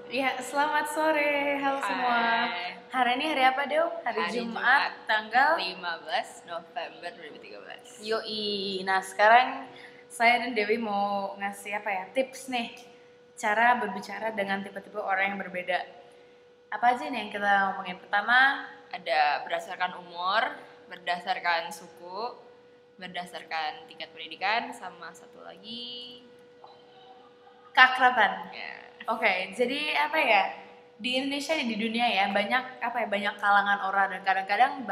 Ya, selamat sore. Halo semua. Hai. Hari ini hari apa, Dew? Hari Jumat, tanggal 15 November 2013. Yoi. Nah, sekarang saya dan Dewi mau ngasih apa ya? Tips nih. Cara berbicara dengan tipe-tipe orang yang berbeda. Apa aja nih yang kita ngomongin? Pertama, Ada berdasarkan umur, berdasarkan suku, berdasarkan tingkat pendidikan, sama satu lagi keakraban. ya. Oke, jadi apa ya? Di Indonesia di dunia ya banyak apa ya, banyak kalangan orang, dan kadang-kadang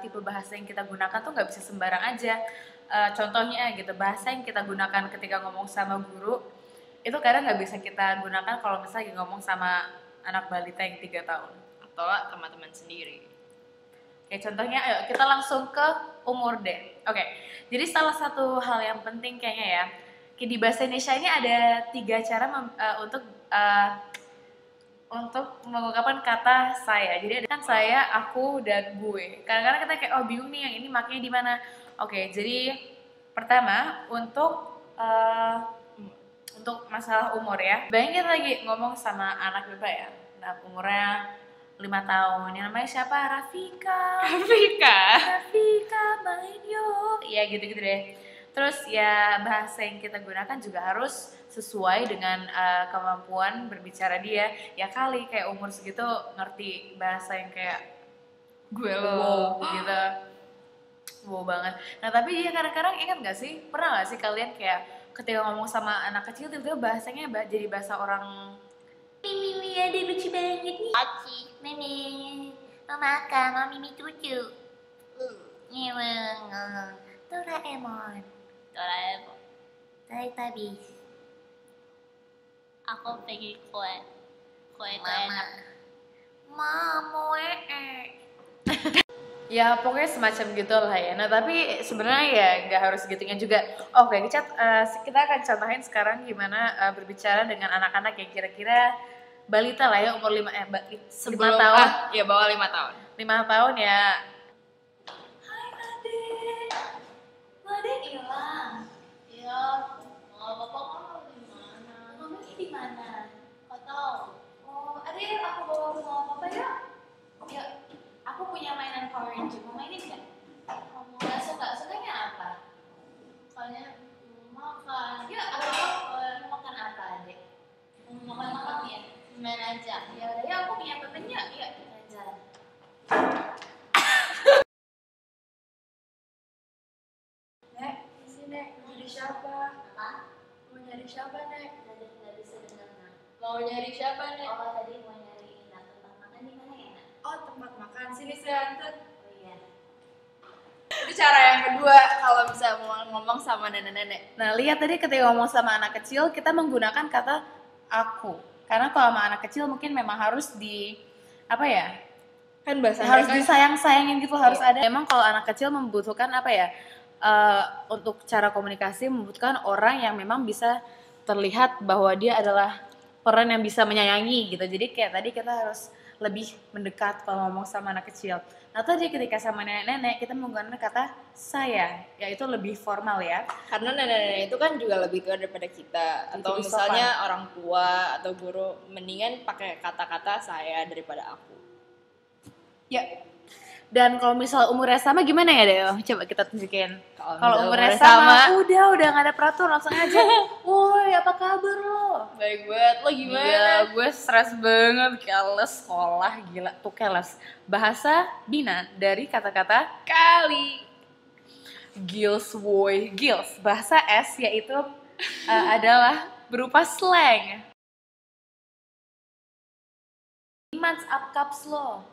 tipe bahasa yang kita gunakan tuh nggak bisa sembarang aja. Contohnya gitu, bahasa yang kita gunakan ketika ngomong sama guru itu kadang nggak bisa kita gunakan kalau misalnya ngomong sama anak balita yang 3 tahun. Atau teman-teman sendiri. Oke, contohnya ayo kita langsung ke umur deh. Oke, jadi salah satu hal yang penting kayaknya ya, di bahasa Indonesia ini ada 3 cara untuk mengungkapkan kata saya. Jadi ada kan saya, aku, dan gue. Kadang-kadang kita kayak bingung nih yang ini maknanya di mana. Oke, jadi pertama untuk masalah umur ya. Bayangin lagi ngomong sama anak bapak ya. Nah, umurnya 5 tahun. Yang namanya siapa? Rafika. Rafika main yuk. Ya gitu-gitu deh. Terus ya bahasa yang kita gunakan juga harus sesuai dengan kemampuan berbicara dia. Ya kali kayak umur segitu ngerti bahasa yang kayak Gue wow gitu. Wow banget. Nah tapi dia kadang-kadang ingat gak sih? Pernah gak sih kalian kayak ketika ngomong sama anak kecil tiba-tiba bahasanya jadi bahasa orang Mimi ada lucu banget nih. Aci. Mimi mau makan, mau Mimi cucu. Doraemon. Doraemon. Teletubbies. Aku pengen kue. Kue itu Mama. enak. Mamo Ya pokoknya semacam gitu lah ya. Nah tapi sebenarnya ya nggak harus gitunya juga. Oke, kita akan contohin sekarang gimana berbicara dengan anak-anak yang kira-kira balita lah ya, umur 5 tahun. Ya bawah 5 tahun. 5 tahun ya. Hai adek, adek hilang. Iya, bapak kamu di mana? Mamanya di mana? Kau tahu? Oh, adek aku bawa ke rumah papa ya. Ya, aku punya mainan Power Ranger. Mau mainin nggak? Kamu Nggak suka. Sukanya apa? kayaknya makan. Ya, mau makan apa adek? Makan ya? Main aja. Ya udah ya, aku punya pepenya. Ya, kita jalan. Nek, sini Nek, mau nyari siapa? Apa? Mau nyari siapa Nek? Nggak bisa dengar. Mau nyari siapa nih? Oh tadi mau nyari tempat makan di mana ya? Oh, tempat makan. Sini saya antar. Oh iya. Itu cara yang kedua kalau bisa mau ngomong sama nenek-nenek. Nah lihat tadi ketika ngomong sama anak kecil kita menggunakan kata aku. Karena kalau sama anak kecil mungkin memang harus apa ya? Kan bahasa Harus mereka disayang-sayangin gitu, harus Iya. ada. Memang kalau anak kecil membutuhkan apa ya? Untuk cara komunikasi membutuhkan orang yang memang bisa terlihat bahwa dia adalah peran yang bisa menyayangi gitu. Jadi kayak tadi kita harus lebih mendekat kalau ngomong sama anak kecil. Nah tadi ketika sama nenek-nenek kita menggunakan kata saya, yaitu lebih formal ya. Karena nenek-nenek itu kan juga lebih tua daripada kita. Atau Lebih misalnya orang tua atau guru, mendingan pakai kata-kata saya daripada aku. Ya. Dan kalau misal umurnya sama gimana ya Deo? Coba kita tunjukin. Kalau misal umurnya umurnya sama, sama, udah nggak ada peraturan, langsung aja. Woi, apa kabar lo? Baik banget, lo gimana? Iya, gue stres banget, keles sekolah, gila tuh keles. Bahasa Bina dari kata-kata Kali. gils, woi, gils. Bahasa S yaitu adalah berupa slang. Months up caps lo.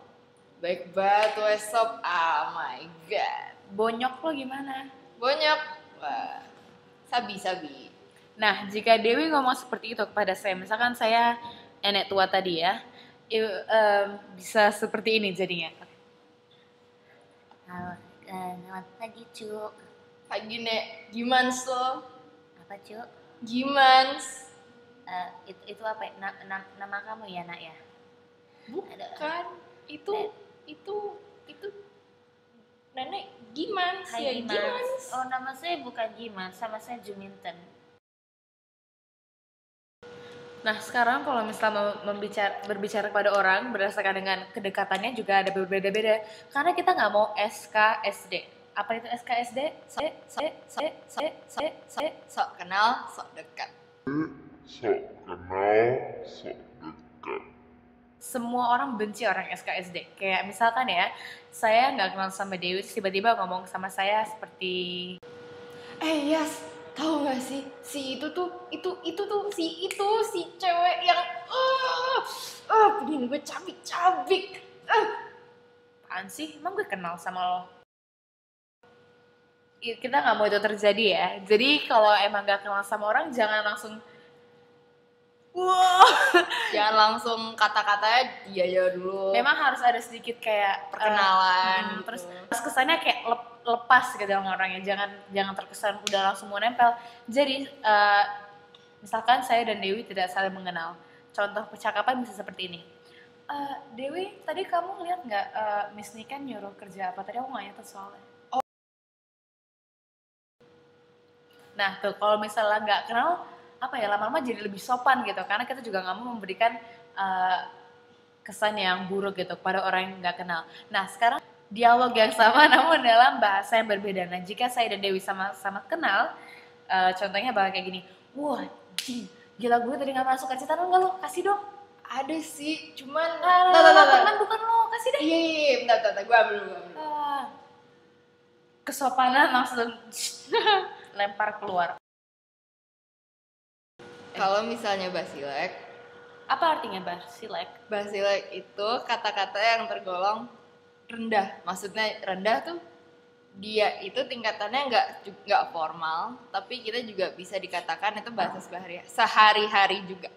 Baik banget, Wesop. Oh my god. Bonyok lo gimana? Bonyok. Wah. Sabi. Nah, jika Dewi ngomong seperti itu kepada saya, misalkan saya nenek tua tadi ya, bisa seperti ini jadinya. Selamat pagi, Cuk. Pagi, Nek. Gimans lo? Apa, Cuk? Gimans? Itu apa? Nama kamu ya, Nak ya? Bukan. Itu nenek Gimans ya, Gimans. Oh, nama saya bukan Gimans, sama saya Juminten. Nah, sekarang kalau misalnya berbicara kepada orang berdasarkan dengan kedekatannya juga ada berbeda-beda. Karena kita nggak mau SKSD. Apa itu SKSD? Sok kenal, sok dekat. Semua orang benci orang SKSD. Kayak misalkan ya, saya nggak kenal sama Dewi, tiba-tiba ngomong sama saya seperti, Yas, tahu nggak sih si itu si cewek yang bikin gue cabik-cabik. apaan sih? Emang gue kenal sama lo? Kita nggak mau itu terjadi ya. Jadi kalau emang nggak kenal sama orang, jangan langsung wow. Jangan langsung kata-katanya iya dulu. Memang harus ada sedikit kayak perkenalan gitu. Terus kesannya kayak lepas gitu sama orangnya. Jangan terkesan udah langsung mau nempel. Jadi misalkan saya dan Dewi tidak saling mengenal. Contoh percakapan bisa seperti ini. Dewi, tadi kamu lihat nggak Miss Niken nyuruh kerja apa? Tadi aku nggak nyatet soalnya. Nah tuh kalau misalnya nggak kenal, apa ya, lama-lama jadi lebih sopan gitu, karena kita juga nggak mau memberikan kesan yang buruk gitu kepada orang yang nggak kenal. Nah sekarang dialog yang sama namun dalam bahasa yang berbeda. Nah jika saya dan Dewi sama-sama kenal, contohnya bakal kayak gini. Wah, gila, gue tadi nggak masuk cerita nggak lo? Kasih dong. Ada sih, cuman teman bukan lo, kasih deh. Iya, bentar, gue ambil. Kesopanan langsung lempar keluar. Kalau misalnya basilek, apa artinya basilek? Basilek itu kata-kata yang tergolong rendah. Maksudnya rendah tuh dia itu tingkatannya nggak formal, tapi kita juga bisa dikatakan itu bahasa sehari-hari juga.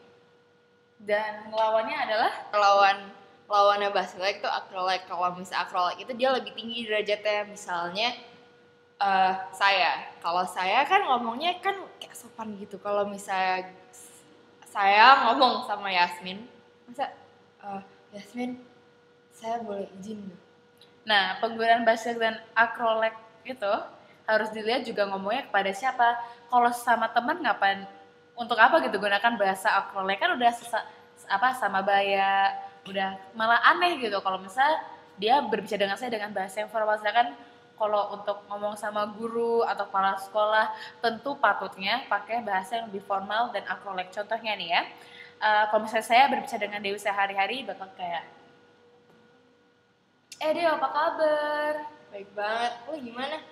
Dan lawannya adalah lawannya basilek tuh acrolek. Kalau misalnya acrolek itu dia lebih tinggi derajatnya. Misalnya kalau saya kan ngomongnya kan kayak sopan gitu. Kalau misalnya saya ngomong sama Yasmin, masa Yasmin, saya boleh izin nggak? Nah, penggunaan basilek dan acrolek itu harus dilihat juga ngomongnya kepada siapa. Kalau sama teman ngapain? Untuk apa gitu gunakan bahasa acrolek? Kan udah sama baya, udah malah aneh gitu. Kalau misalnya dia berbicara dengan saya dengan bahasa yang formal, sedangkan kalau untuk ngomong sama guru atau kepala sekolah, tentu patutnya pakai bahasa yang lebih formal dan acrolek. Contohnya nih ya, kalau misalnya saya berbicara dengan Dewi sehari-hari, bakal kayak, Dewi apa kabar? Baik banget, lo gimana?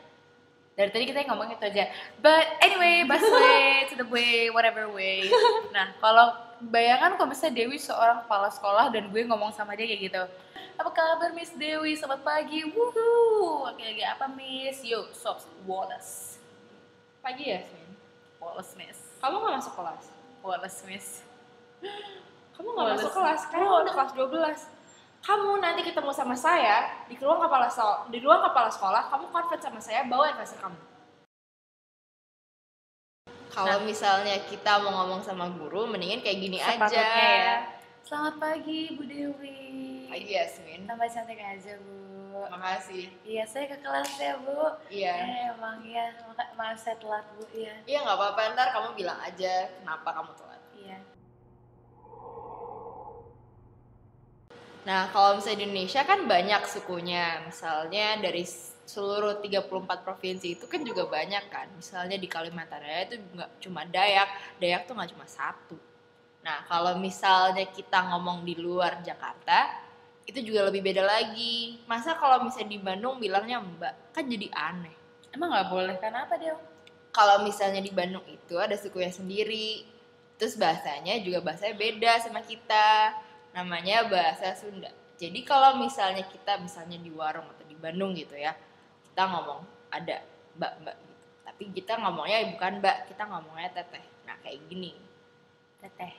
Dari tadi kita ngomong itu aja. But anyway, busway, to the way, whatever way. Nah, kalau bayangkan kalau misalnya Dewi seorang kepala sekolah dan gue ngomong sama dia kayak gitu. Apa kabar Miss Dewi? Selamat pagi. Wuhuu. Oke, apa Miss? Yo, sops, Wallace. Pagi ya, Yasmin? Wallace, Miss. Kamu gak masuk kelas? Wallace, Miss. Kamu gak masuk kelas? Kamu udah kelas 12. Kamu nanti ketemu sama saya di ruang kepala sekolah, kamu convert sama saya, bawa advisor kamu. Kalau misalnya kita mau ngomong sama guru, mendingan kayak gini aja. Ya. Selamat pagi Bu Dewi. Pagi Yasmin. Tambah cantik aja Bu. Makasih. Iya, saya ke kelas ya Bu. Iya. Emang ya, maaf saya telat Bu. Iya. Iya nggak apa-apa, ntar kamu bilang aja kenapa kamu telat. Iya. Nah, kalau misalnya di Indonesia kan banyak sukunya. Misalnya dari seluruh 34 provinsi itu kan juga banyak kan. Misalnya di Kalimantan Raya itu nggak cuma Dayak tuh nggak cuma satu. Nah, kalau misalnya kita ngomong di luar Jakarta, itu juga lebih beda lagi. Masa kalau misalnya di Bandung bilangnya Mbak, kan jadi aneh. Emang nggak boleh, kenapa dia? Kalau misalnya di Bandung itu ada sukunya sendiri. Terus bahasanya juga bahasanya beda sama kita. Namanya bahasa Sunda. Jadi kalau misalnya kita di warung atau di Bandung gitu ya, kita ngomong ada mbak gitu. Tapi kita ngomongnya bukan mbak, kita ngomongnya teteh. Nah kayak gini. Teteh,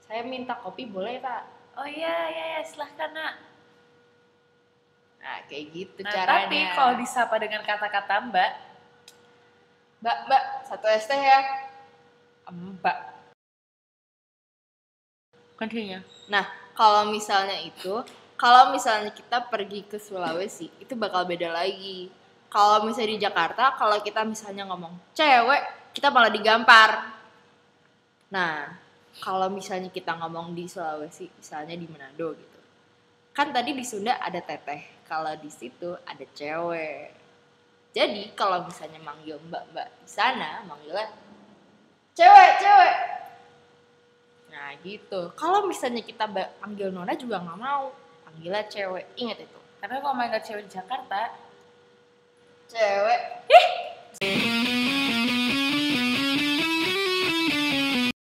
saya minta kopi boleh Pak? Oh iya, silahkan Nak. Nah kayak gitu caranya. Tapi kalau disapa dengan kata-kata mbak, satu es teh ya. Mbak. Continue. Nah, kalau misalnya kita pergi ke Sulawesi, itu bakal beda lagi. Kalau misalnya di Jakarta, kalau kita misalnya ngomong cewek, kita malah digampar. Nah, kalau misalnya kita ngomong di Sulawesi, misalnya di Manado gitu. Kan tadi di Sunda ada teteh, kalau di situ ada cewek. Jadi kalau misalnya manggil mbak-mbak di sana, manggilnya cewek. Nah gitu. Kalau misalnya kita panggil nona juga nggak mau, panggilnya cewek. Ingat itu. Tapi kalau manggil cewek di Jakarta, Cewek.